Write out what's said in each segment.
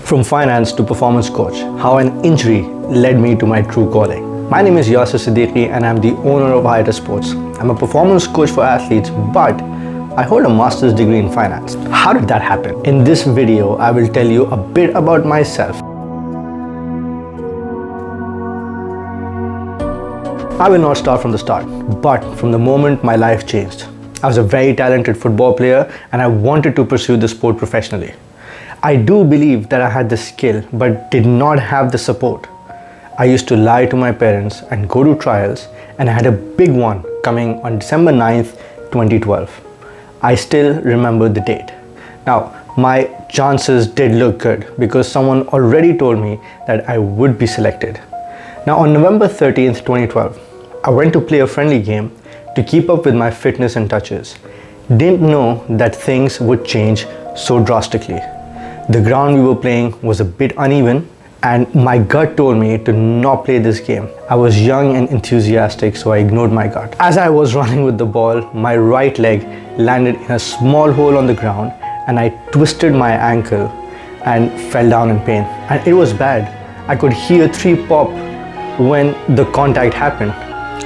From finance to performance coach, how an injury led me to my true calling. My name is Yasser Siddiqui and I'm the owner of Hiatus Sports. I'm a performance coach for athletes, but I hold a master's degree in finance. How did that happen? In this video, I will tell you a bit about myself. I will not start from the start, but from the moment my life changed. I was a very talented football player and I wanted to pursue the sport professionally. I do believe that I had the skill but did not have the support. I used to lie to my parents and go to trials, and I had a big one coming on December 9th, 2012. I still remember the date. Now, my chances did look good because someone already told me that I would be selected. Now, on November 13th, 2012, I went to play a friendly game to keep up with my fitness and touches. Didn't know that things would change so drastically. The ground we were playing was a bit uneven and my gut told me to not play this game. I was young and enthusiastic, so I ignored my gut. As I was running with the ball, my right leg landed in a small hole on the ground and I twisted my ankle and fell down in pain. And it was bad. I could hear 3 pop when the contact happened.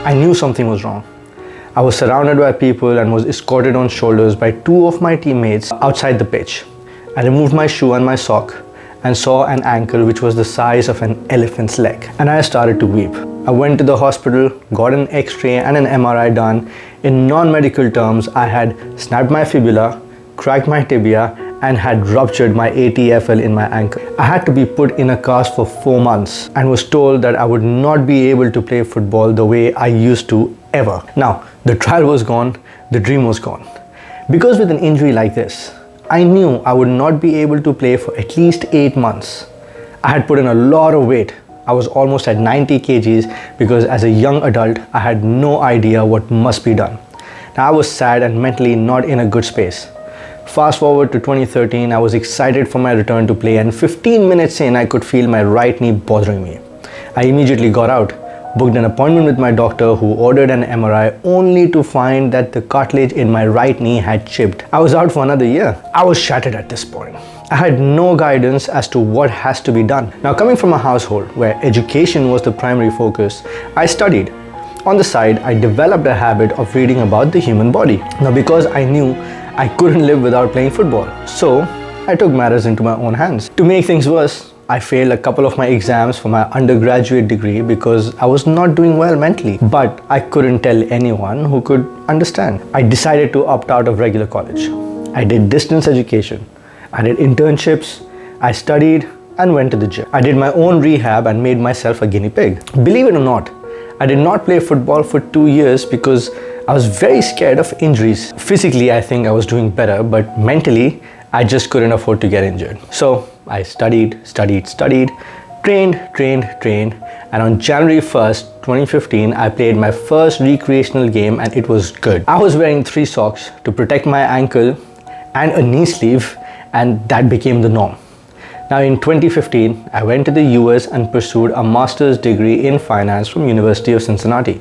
I knew something was wrong. I was surrounded by people and was escorted on shoulders by 2 of my teammates outside the pitch. I removed my shoe and my sock and saw an ankle which was the size of an elephant's leg. And I started to weep. I went to the hospital, got an X-ray and an MRI done. In non-medical terms, I had snapped my fibula, cracked my tibia, and had ruptured my ATFL in my ankle. I had to be put in a cast for 4 months and was told that I would not be able to play football the way I used to ever. Now, the trial was gone, the dream was gone. Because with an injury like this, I knew I would not be able to play for at least 8 months. I had put in a lot of weight. I was almost at 90 kgs because as a young adult, I had no idea what must be done. Now, I was sad and mentally not in a good space. Fast forward to 2013, I was excited for my return to play, and 15 minutes in, I could feel my right knee bothering me. I immediately got out, booked an appointment with my doctor who ordered an MRI only to find that the cartilage in my right knee had chipped. I was out for another year. I was shattered at this point. I had no guidance as to what has to be done. Now, coming from a household where education was the primary focus, I studied. On the side, I developed a habit of reading about the human body. Now, because I knew I couldn't live without playing football, so I took matters into my own hands. To make things worse, I failed a couple of my exams for my undergraduate degree because I was not doing well mentally, but I couldn't tell anyone who could understand. I decided to opt out of regular college. I did distance education. I did internships. I studied and went to the gym. I did my own rehab and made myself a guinea pig. Believe it or not, I did not play football for 2 years because I was very scared of injuries. Physically, I think I was doing better, but mentally, I just couldn't afford to get injured. So I studied, trained, and on January 1st, 2015, I played my first recreational game and it was good. I was wearing 3 socks to protect my ankle and a knee sleeve, and that became the norm. Now in 2015, I went to the US and pursued a master's degree in finance from University of Cincinnati.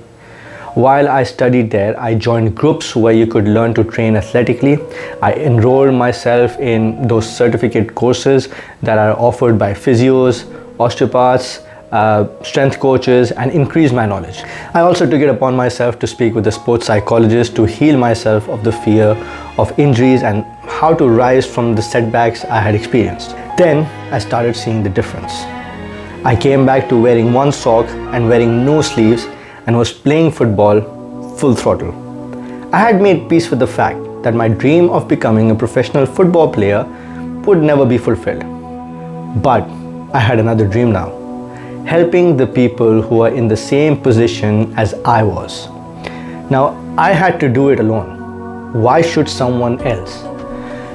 While I studied there, I joined groups where you could learn to train athletically. I enrolled myself in those certificate courses that are offered by physios, osteopaths, strength coaches, and increased my knowledge. I also took it upon myself to speak with a sports psychologist to heal myself of the fear of injuries and how to rise from the setbacks I had experienced. Then I started seeing the difference. I came back to wearing 1 sock and wearing no sleeves and was playing football full throttle. I had made peace with the fact that my dream of becoming a professional football player would never be fulfilled. But I had another dream now, helping the people who are in the same position as I was. Now, I had to do it alone. Why should someone else?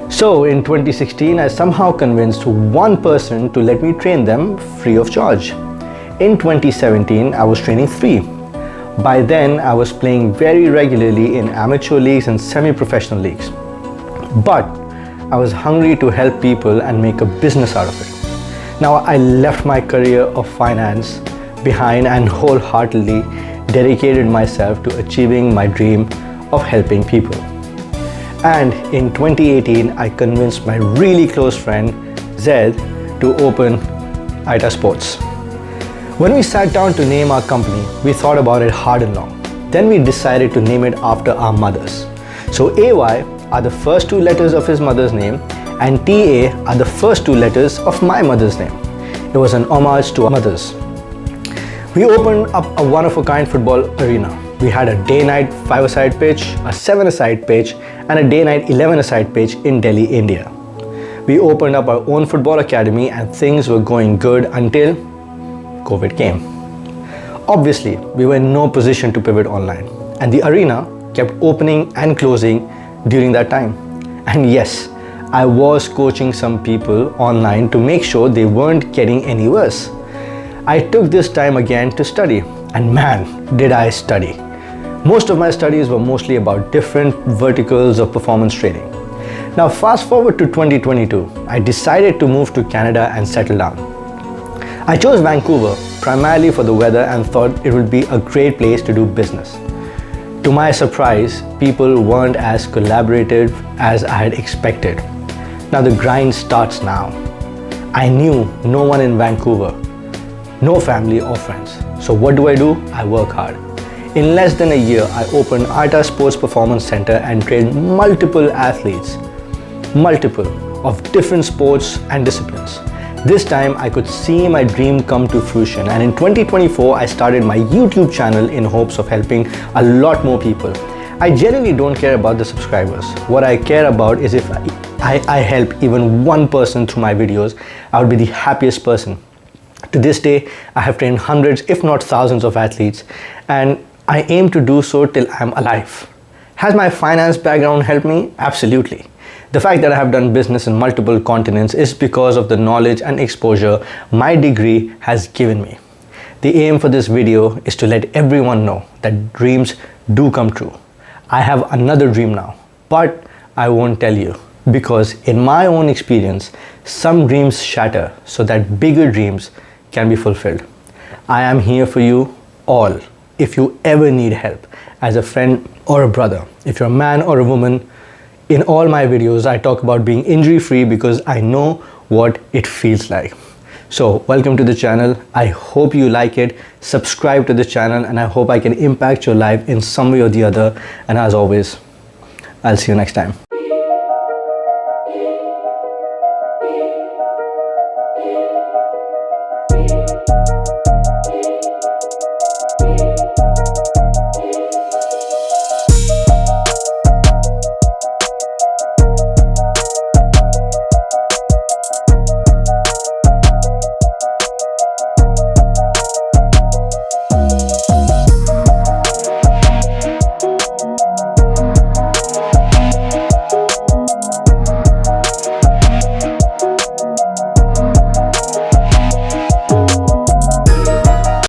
So in 2016, I somehow convinced 1 person to let me train them free of charge. In 2017, I was training 3. By then, I was playing very regularly in amateur leagues and semi-professional leagues. But I was hungry to help people and make a business out of it. Now, I left my career of finance behind and wholeheartedly dedicated myself to achieving my dream of helping people. And in 2018, I convinced my really close friend, Zed, to open ITA Sports. When we sat down to name our company, we thought about it hard and long. Then we decided to name it after our mothers. So AY are the first two letters of his mother's name and TA are the first two letters of my mother's name. It was an homage to our mothers. We opened up a one-of-a-kind football arena. We had a day-night 5-a-side pitch, a 7-a-side pitch and a day-night 11-a-side pitch in Delhi, India. We opened up our own football academy and things were going good until COVID came. Obviously, we were in no position to pivot online and the arena kept opening and closing during that time. And yes, I was coaching some people online to make sure they weren't getting any worse. I took this time again to study, and man, did I study. Most of my studies were mostly about different verticals of performance training. Now fast forward to 2022, I decided to move to Canada and settle down. I chose Vancouver primarily for the weather and thought it would be a great place to do business. To my surprise, people weren't as collaborative as I had expected. Now the grind starts now. I knew no one in Vancouver, no family or friends. So what do? I work hard. In less than a year, I opened ITA Sports Performance Center and trained multiple athletes, multiple of different sports and disciplines. This time I could see my dream come to fruition, and in 2024 I started my YouTube channel in hopes of helping a lot more people. I genuinely don't care about the subscribers. What I care about is if I help even one person through my videos, I would be the happiest person. To this day, I have trained hundreds, if not thousands of athletes, and I aim to do so till I'm alive. Has my finance background helped me? Absolutely. The fact that I have done business in multiple continents is because of the knowledge and exposure my degree has given me. The aim for this video is to let everyone know that dreams do come true. I have another dream now, but I won't tell you because in my own experience, some dreams shatter so that bigger dreams can be fulfilled. I am here for you all. If you ever need help as a friend or a brother, if you're a man or a woman, in all my videos, I talk about being injury-free because I know what it feels like. So welcome to the channel. I hope you like it. Subscribe to the channel and I hope I can impact your life in some way or the other. And as always, I'll see you next time.